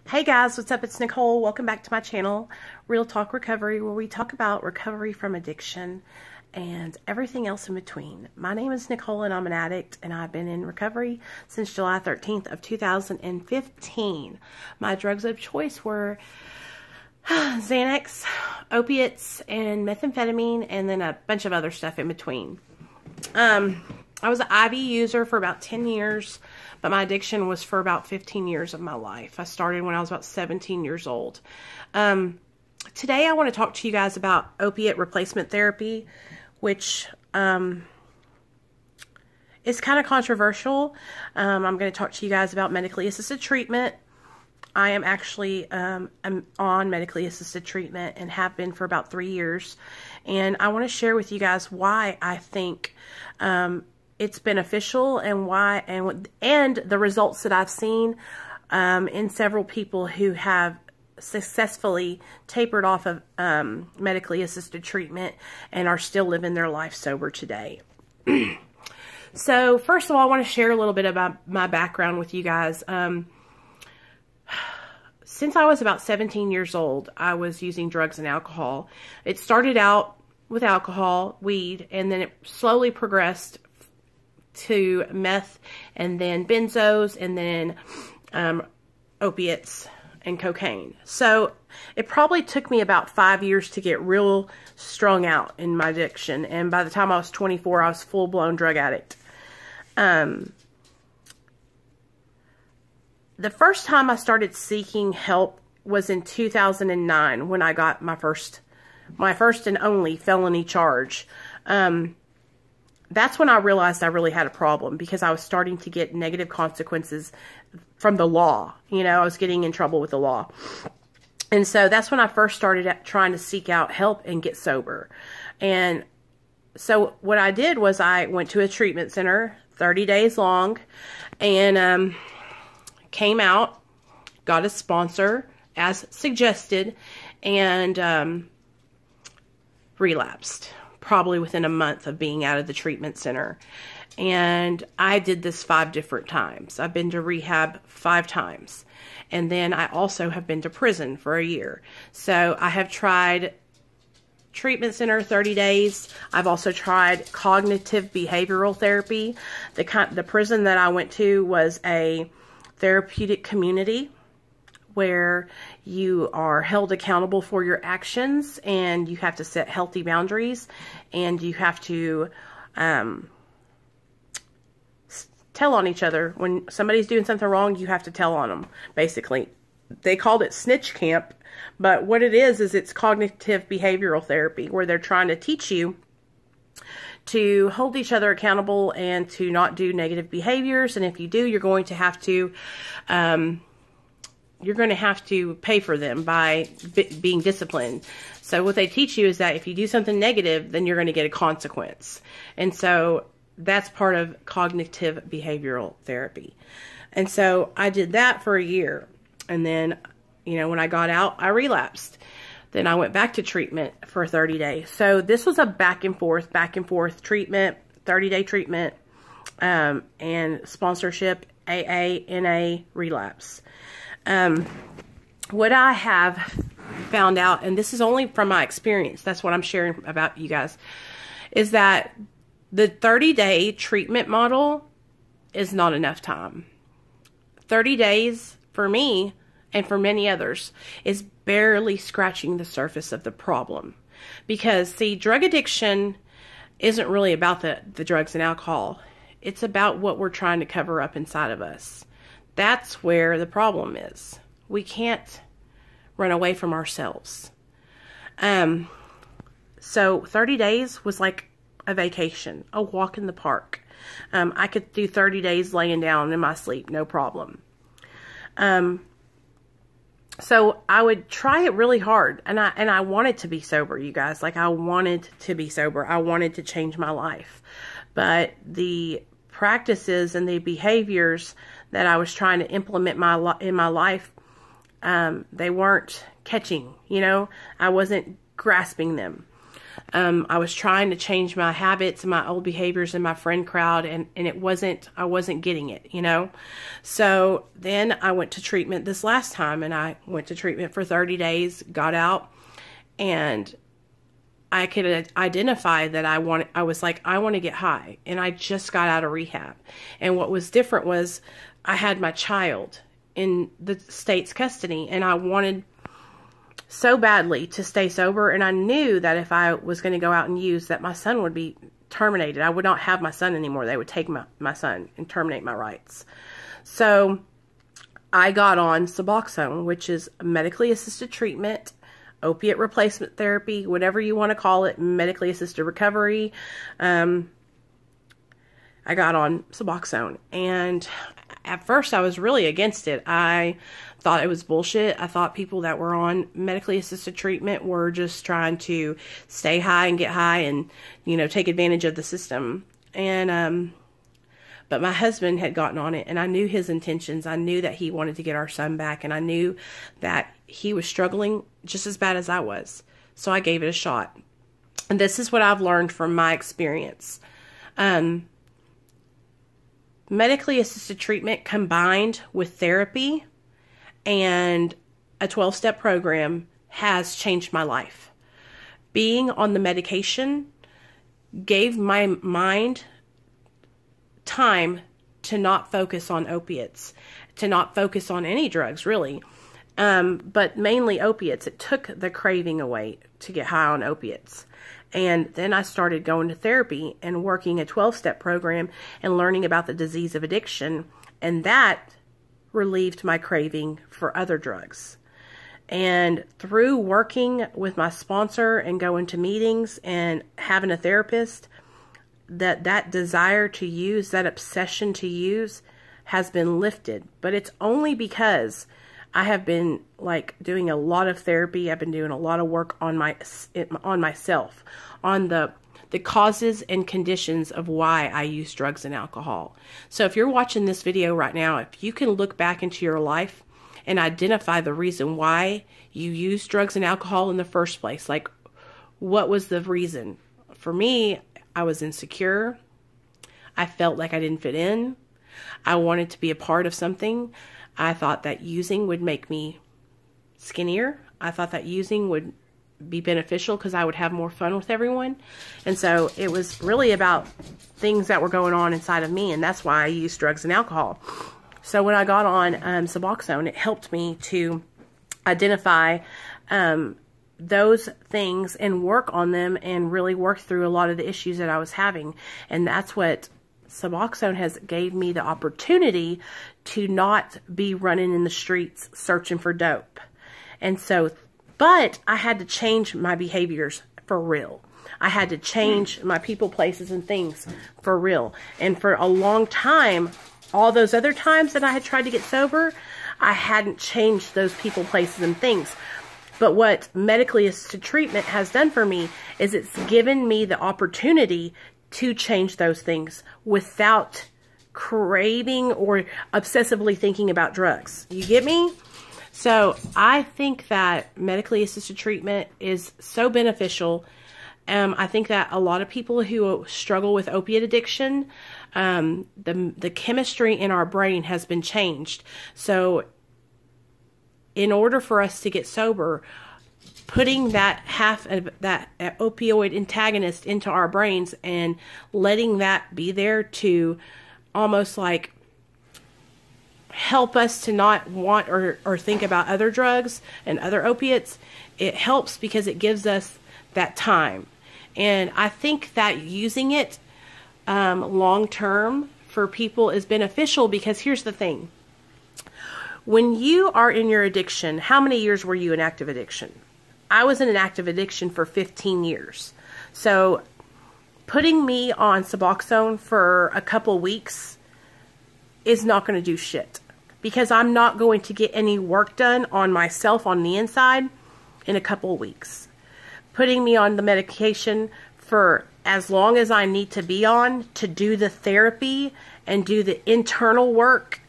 Hey guys, what's up? It's Nicole. Welcome back to my channel, Real Talk Recovery, where we talk about recovery from addiction and everything else in between. My name is Nicole and I'm an addict, and I've been in recovery since July 13th of 2015. My drugs of choice were Xanax, opiates, and methamphetamine, and then a bunch of other stuff in between. I was an IV user for about 10 years, but my addiction was for about 15 years of my life. I started when I was about 17 years old. Today I want to talk to you guys about opiate replacement therapy, which is kind of controversial. I'm going to talk to you guys about medically assisted treatment. I am actually I'm on medically assisted treatment and have been for about 3 years. And I want to share with you guys why I think it's beneficial and why and the results that I've seen in several people who have successfully tapered off of medically assisted treatment and are still living their life sober today. So first of all, I want to share a little bit about my background with you guys. Since I was about 17 years old, I was using drugs and alcohol. It started out with alcohol, weed, and then it slowly progressed to meth, and then benzos, and then opiates and cocaine. So it probably took me about 5 years to get real strung out in my addiction, and by the time I was 24, I was full-blown drug addict. The first time I started seeking help was in 2009 when I got my first and only felony charge. That's when I realized I really had a problem, because I was starting to get negative consequences from the law. You know, I was getting in trouble with the law. And so that's when I first started trying to seek out help and get sober. And so what I did was I went to a treatment center, 30 days long, and came out, got a sponsor as suggested, and relapsed probably within a month of being out of the treatment center. And I did this 5 different times. I've been to rehab 5 times. And then I also have been to prison for a year. So I have tried treatment center 30 days. I've also tried cognitive behavioral therapy. The prison that I went to was a therapeutic community where you are held accountable for your actions, and you have to set healthy boundaries, and you have to tell on each other. When somebody's doing something wrong, you have to tell on them, basically. They called it snitch camp, but what it is it's cognitive behavioral therapy, where they're trying to teach you to hold each other accountable and to not do negative behaviors, and if you do, you're going to have to pay for them by being disciplined. So what they teach you is that if you do something negative, then you're going to get a consequence. And so that's part of cognitive behavioral therapy. And so I did that for a year. And then, you know, when I got out, I relapsed. Then I went back to treatment for 30 days. So this was a back and forth treatment, 30-day treatment, and sponsorship, AA, NA, relapse. What I have found out, and this is only from my experience, that's what I'm sharing about you guys, is that the 30-day treatment model is not enough time. 30 days for me and for many others is barely scratching the surface of the problem. Because, see, drug addiction isn't really about the drugs and alcohol. It's about what we're trying to cover up inside of us. That's where the problem is. We can't run away from ourselves. So 30 days was like a vacation, a walk in the park. I could do 30 days laying down in my sleep, no problem. So I would try it really hard, and I wanted to be sober, you guys. Like, I wanted to be sober. I wanted to change my life. But the practices and the behaviors that I was trying to implement in my life, they weren't catching, you know. I wasn't grasping them. I was trying to change my habits and my old behaviors in my friend crowd, and I wasn't getting it, you know. So then I went to treatment this last time, and I went to treatment for 30 days, got out, and I could identify that I was like, I want to get high. And I just got out of rehab. And what was different was I had my child in the state's custody, and I wanted so badly to stay sober. And I knew that if I was going to go out and use, that my son would be terminated. I would not have my son anymore. They would take my son and terminate my rights. So I got on Suboxone, which is medically assisted treatment, opiate replacement therapy, whatever you want to call it, medically assisted recovery. I got on Suboxone, and at first I was really against it. I thought it was bullshit. I thought people that were on medically assisted treatment were just trying to stay high and get high and, you know, take advantage of the system. And, but my husband had gotten on it, and I knew his intentions. I knew that he wanted to get our son back, and I knew that he was struggling just as bad as I was. So I gave it a shot. And this is what I've learned from my experience. Medically assisted treatment combined with therapy and a 12-step program has changed my life. Being on the medication gave my mind time to not focus on opiates, to not focus on any drugs, really. But mainly opiates. It took the craving away to get high on opiates. And then I started going to therapy and working a 12-step program and learning about the disease of addiction. And that relieved my craving for other drugs. And through working with my sponsor and going to meetings and having a therapist, that desire to use, that obsession to use has been lifted. But it's only because I have been like doing a lot of therapy. I've been doing a lot of work on myself, on the causes and conditions of why I use drugs and alcohol. So if you're watching this video right now, if you can look back into your life and identify the reason why you use drugs and alcohol in the first place, like what was the reason? For me, I was insecure. I felt like I didn't fit in. I wanted to be a part of something. I thought that using would make me skinnier. I thought that using would be beneficial because I would have more fun with everyone. And so it was really about things that were going on inside of me, and that's why I used drugs and alcohol. So when I got on Suboxone, it helped me to identify those things and work on them and really work through a lot of the issues that I was having. And that's what Suboxone has gave me the opportunity to not be running in the streets searching for dope. And so, but I had to change my behaviors for real. I had to change my people, places, and things for real. And for a long time, all those other times that I had tried to get sober, I hadn't changed those people, places, and things. But what medically assisted treatment has done for me is it's given me the opportunity to change those things without craving or obsessively thinking about drugs. You get me? So I think that medically assisted treatment is so beneficial. I think that a lot of people who struggle with opiate addiction, the chemistry in our brain has been changed. So in order for us to get sober, putting that half of that opioid antagonist into our brains and letting that be there to almost like help us to not want or think about other drugs and other opiates, it helps because it gives us that time. And I think that using it long term for people is beneficial because here's the thing. When you are in your addiction, how many years were you in active addiction? I was in an active addiction for 15 years. So putting me on Suboxone for a couple weeks is not going to do shit. Because I'm not going to get any work done on myself on the inside in a couple of weeks. Putting me on the medication for as long as I need to be on to do the therapy and do the internal work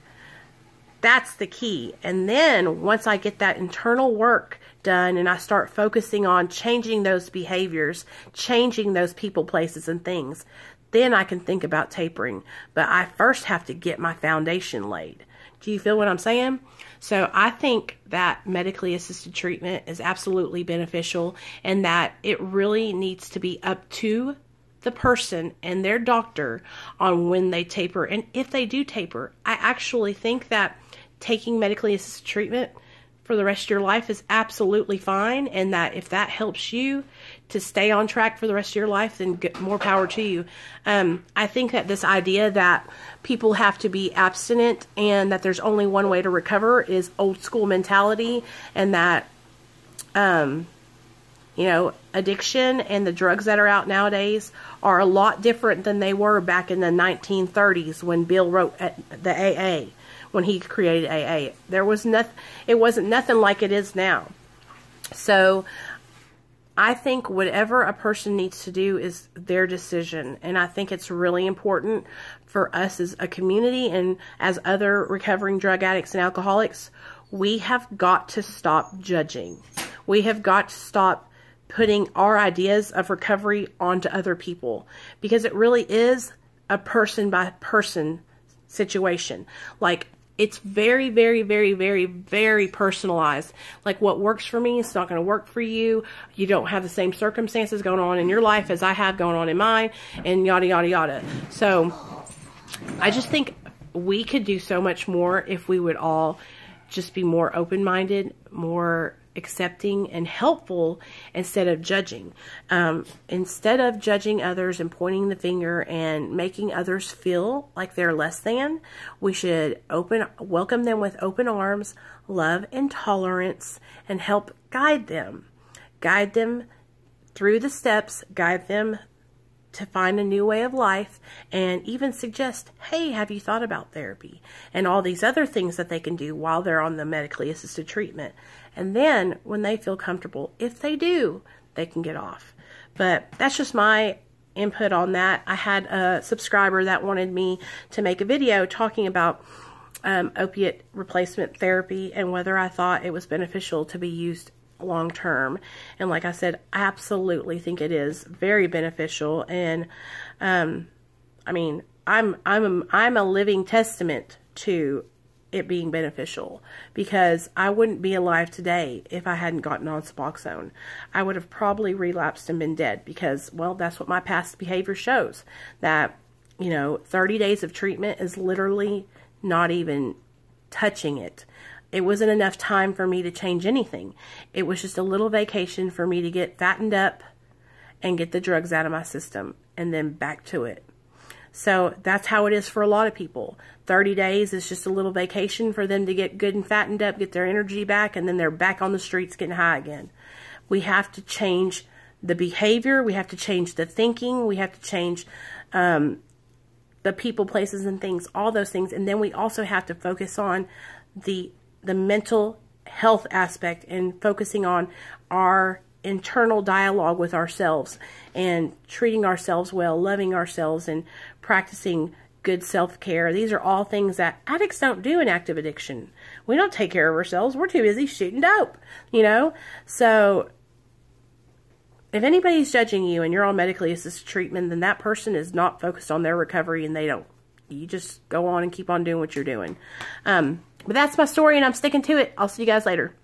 That's the key. And then once I get that internal work done and I start focusing on changing those behaviors, changing those people, places, and things, then I can think about tapering. But I first have to get my foundation laid. Do you feel what I'm saying? So I think that medically assisted treatment is absolutely beneficial, and that it really needs to be up to the person and their doctor on when they taper. And if they do taper, I actually think that taking medically assisted treatment for the rest of your life is absolutely fine, and that if that helps you to stay on track for the rest of your life, then more power to you. I think that this idea that people have to be abstinent and that there's only one way to recover is old school mentality, and that you know, addiction and the drugs that are out nowadays are a lot different than they were back in the 1930s when Bill wrote the AA, when he created AA. There was nothing, it wasn't nothing like it is now. So I think whatever a person needs to do is their decision. And I think it's really important for us as a community and as other recovering drug addicts and alcoholics, we have got to stop judging. We have got to stop putting our ideas of recovery onto other people, because it really is a person by person situation. Like, it's very, very, very, very, very personalized. Like, what works for me is not going to work for you. You don't have the same circumstances going on in your life as I have going on in mine, and yada, yada, yada. So I just think we could do so much more if we would all just be more open-minded, more accepting and helpful, instead of judging. Instead of judging others and pointing the finger and making others feel like they're less than, we should welcome them with open arms, love and tolerance, and help guide them. Guide them through the steps, guide them to find a new way of life, and even suggest, hey, have you thought about therapy? And all these other things that they can do while they're on the medically assisted treatment. And then when they feel comfortable, if they do, they can get off. But that's just my input on that. I had a subscriber that wanted me to make a video talking about opiate replacement therapy and whether I thought it was beneficial to be used long term. And like I said, I absolutely think it is very beneficial. And I mean, I'm a living testament to it being beneficial, because I wouldn't be alive today if I hadn't gotten on Suboxone. I would have probably relapsed and been dead, because, well, that's what my past behavior shows. That, you know, 30 days of treatment is literally not even touching it. It wasn't enough time for me to change anything. It was just a little vacation for me to get fattened up and get the drugs out of my system, and then back to it. So that's how it is for a lot of people. 30 days is just a little vacation for them to get good and fattened up, get their energy back, and then they're back on the streets getting high again. We have to change the behavior. We have to change the thinking. We have to change the people, places, and things, all those things. And then we also have to focus on the mental health aspect and focusing on our internal dialogue with ourselves and treating ourselves well, loving ourselves, and practicing good self-care. These are all things that addicts don't do in active addiction. We don't take care of ourselves. We're too busy shooting dope, you know? So if anybody's judging you and you're on medically assisted treatment, then that person is not focused on their recovery, and they don't. You just go on and keep on doing what you're doing. But that's my story, and I'm sticking to it. I'll see you guys later.